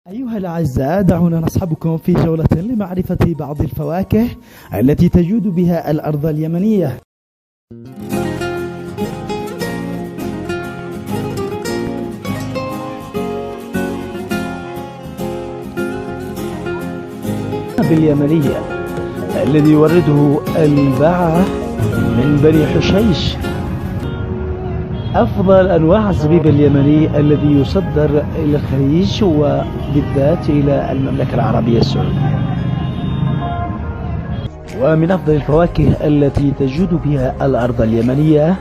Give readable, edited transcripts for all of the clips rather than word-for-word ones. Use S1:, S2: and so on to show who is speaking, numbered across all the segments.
S1: أيها الأعزاء، دعونا نصحبكم في جولة لمعرفة بعض الفواكه التي تجود بها الأرض اليمنية. باليمنية الذي يورده الباعة من بني حشيش. أفضل أنواع الزبيب اليمني الذي يصدر إلى الخليج وبالذات إلى المملكة العربية السعودية. ومن أفضل الفواكه التي تجود بها الأرض اليمنية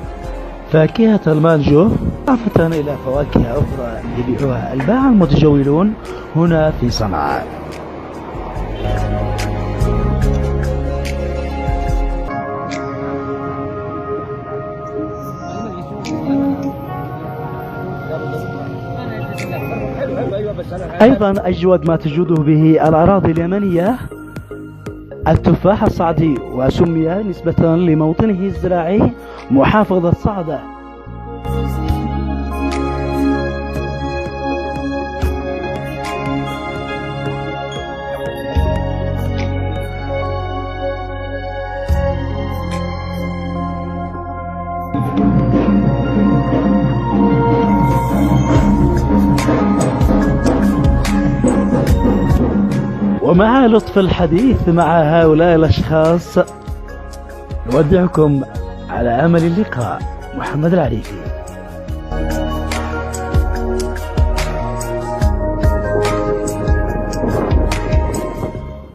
S1: فاكهة المانجو، إضافة إلى فواكه أخرى يبيعها الباعة المتجولون هنا في صنعاء. أيضا أجود ما تجود به الأراضي اليمنية التفاح الصعدي، وسمي نسبة لموطنه الزراعي محافظة صعدة. ومع لطف الحديث مع هؤلاء الأشخاص نودعكم على أمل اللقاء. محمد العريفي.